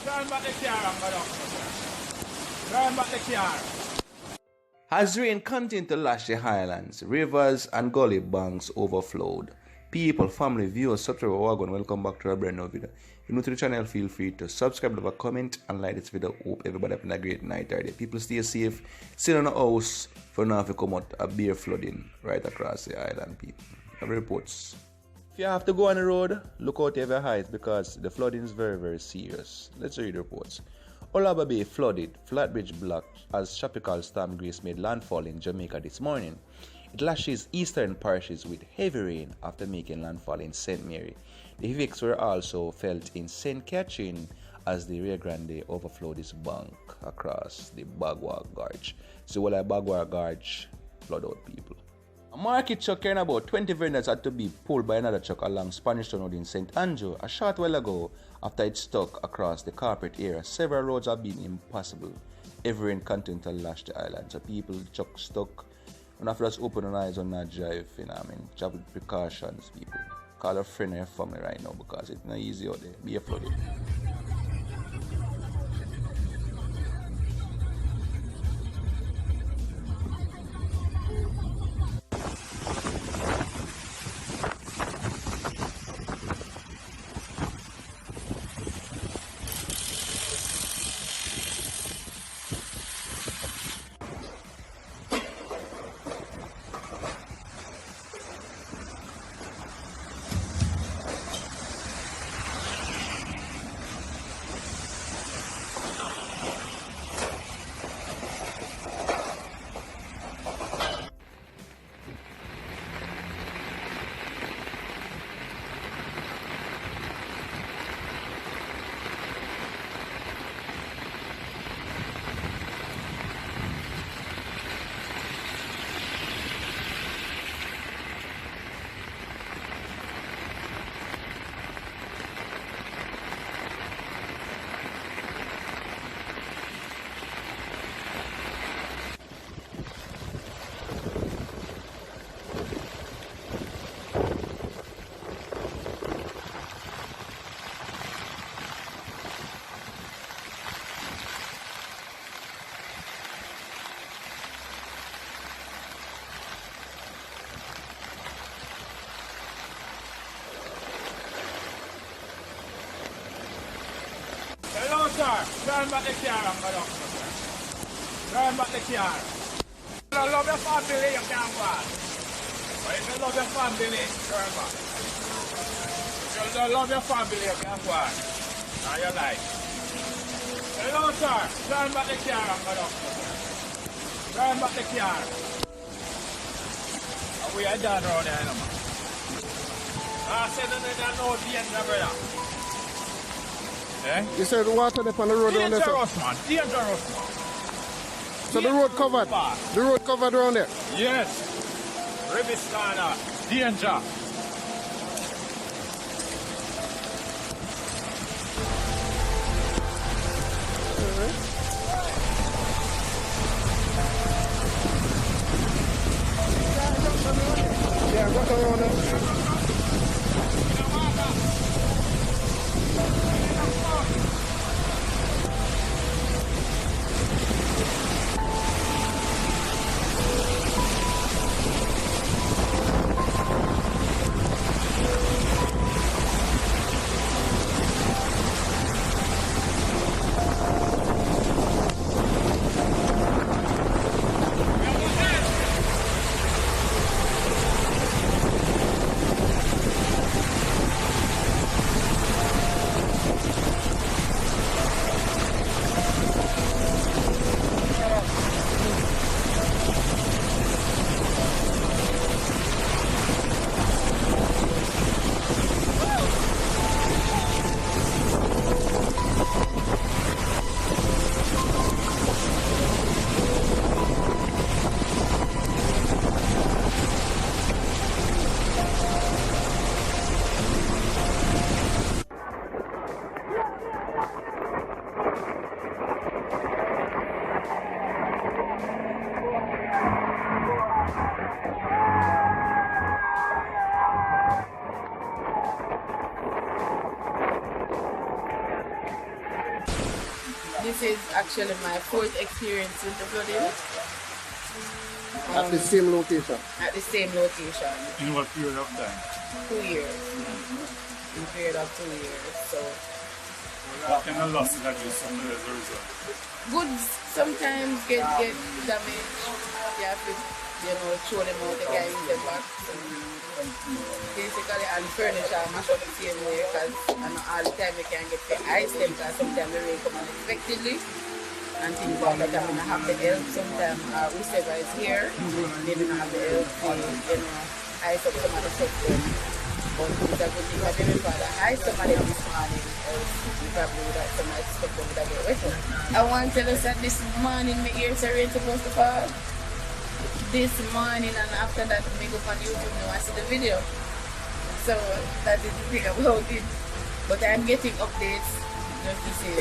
Turn back the car and go down. Turn back the car. As rain continued to lash the highlands, rivers and gully banks overflowed. People, family, viewers, subscribers, welcome back to a brand new video. If you're new to the channel, feel free to subscribe, leave a comment, and like this video. Hope everybody having a great night or day. People stay safe, sit in the house for now if you come out a beer flooding right across the island, people. Have reports. If you have to go on the road, look out every height because the flooding is very, very serious. Let's read the reports. Olaba Bay flooded, Flatbridge blocked as tropical storm Grace made landfall in Jamaica this morning. It lashes eastern parishes with heavy rain after making landfall in St. Mary. The effects were also felt in St. Catherine as the Rio Grande overflowed its bank across the Bagua Gorge. So while Bagua Gorge flood out people. A market truck carrying about 20 vendors had to be pulled by another truck along Spanish Town Road in St. Andrew a short while ago after it stuck across the carpet area. Several roads have been impassable. Every rain continued to lash the island. So people, the truck stuck. And after just open your eyes on that drive, travel with precautions, people. Call a friend or your family right now because it's not easy out there. Be flooded. Hello, sir. Turn back the car and go down. Turn back the car. If you love your family, you can't go on. But if you love your family, turn back. If you don't love your family, you can't go on. Now your life. Hello, sir. Turn back the car and go down. Turn back the car. And we are done around here, man. I said that there's no danger, brother. Eh? You said the water up on the road around there? Dangerous, man. Dangerous, man. So the road covered? The road covered around there? Yes. Ribistana. Danger. Yeah, what's around there? This is actually my fourth experience with the flooding. At the same location. At the same location. In what period of time? 2 years. In a period of 2 years. So What kind of losses have you suffered as a result? goods sometimes get damaged. You have to, throw them out again in the box. Basically, and furniture mash up the same way because all the time you can get the ice them because sometimes the rain come unexpectedly. And things like that, I mean, I have the help sometimes. Whichever is here, they don't have the help to, ice up some of the stuff. But it's a good thing that every father ice some of them this morning, else we probably would have some of the stuff that would have get wet. I want to tell us that this morning my ears are rain supposed to fall. This morning, and after that, we go on YouTube now I see the video. So that is the thing about it. But I'm getting updates just to see.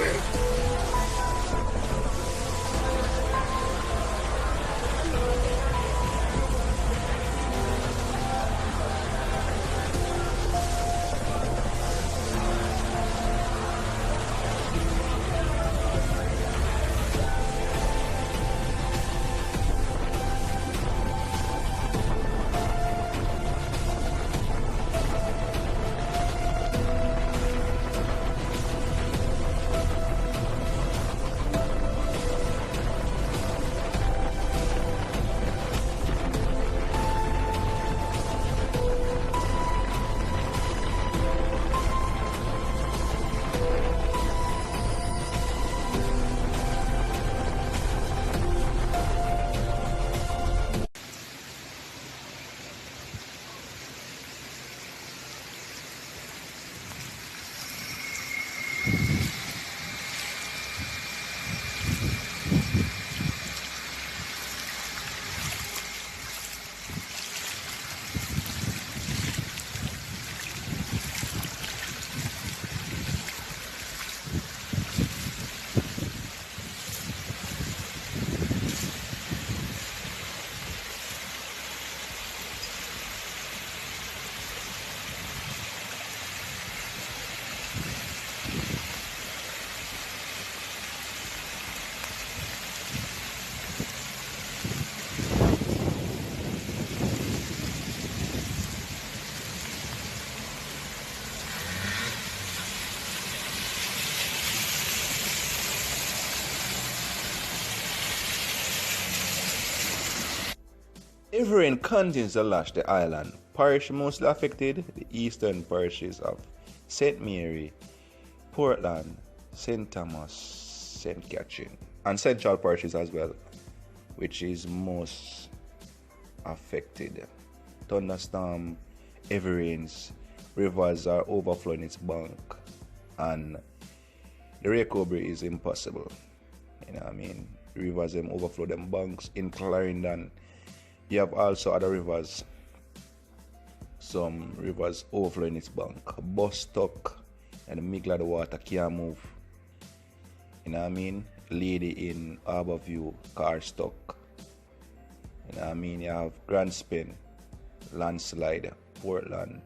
Heavy rain continues to lash the island. Parish mostly affected, the eastern parishes of St. Mary, Portland, St. Thomas, St. Catherine, and central parishes as well, which is most affected. Thunderstorm, heavy rains, rivers are overflowing its bank, and the recovery is impossible. You know what I mean? Rivers them overflow them banks in Clarendon. You have also other rivers, some rivers overflowing its bank. Bus stuck and the middle of the water can't move. You know what I mean? Lady in Harborview, car stuck. You know what I mean? You have Grand Spin, landslide, Portland,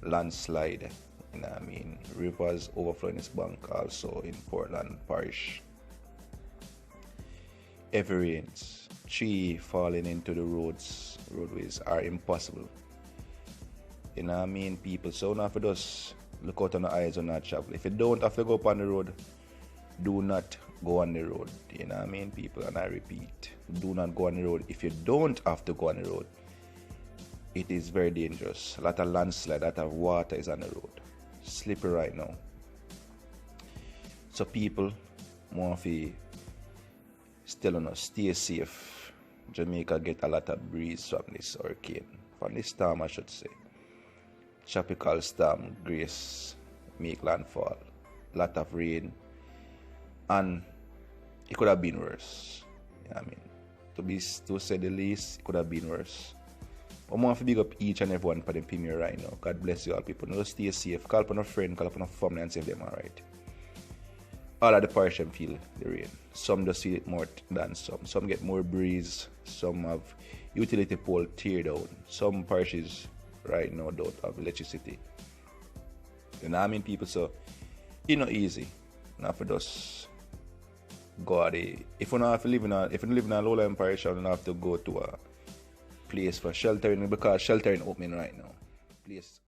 landslide. You know what I mean? Rivers overflowing its bank also in Portland Parish. Heavy rains, tree falling into the roadways are impossible. You know what I mean, people? So now if you just look out on the eyes on that travel. If you don't have to go up on the road, do not go on the road. You know what I mean, people? And I repeat, do not go on the road. If you don't have to go on the road, it is very dangerous. A lot of landslide, a lot of water is on the road. Slippery right now. So people want to still on us, stay safe. Jamaica get a lot of breeze from this hurricane. From this storm, I should say. Tropical storm Grace make landfall. Lot of rain. And it could have been worse. You know what I mean? To say the least, it could have been worse. But I want to big up each and everyone for them premier right now. God bless you all people. Now stay safe. Call upon a friend, call upon a family and save them alright. All of the parish them feel the rain. Some just feel it more than some. Some get more breeze. Some have utility pole tear down. Some parishes right now don't have electricity. You know what I mean, people? So it's not easy. Not for us go at the, if you don't have to live in a, if you live in a low-lying parish, you don't have to go to a place for sheltering because sheltering opening right now. Place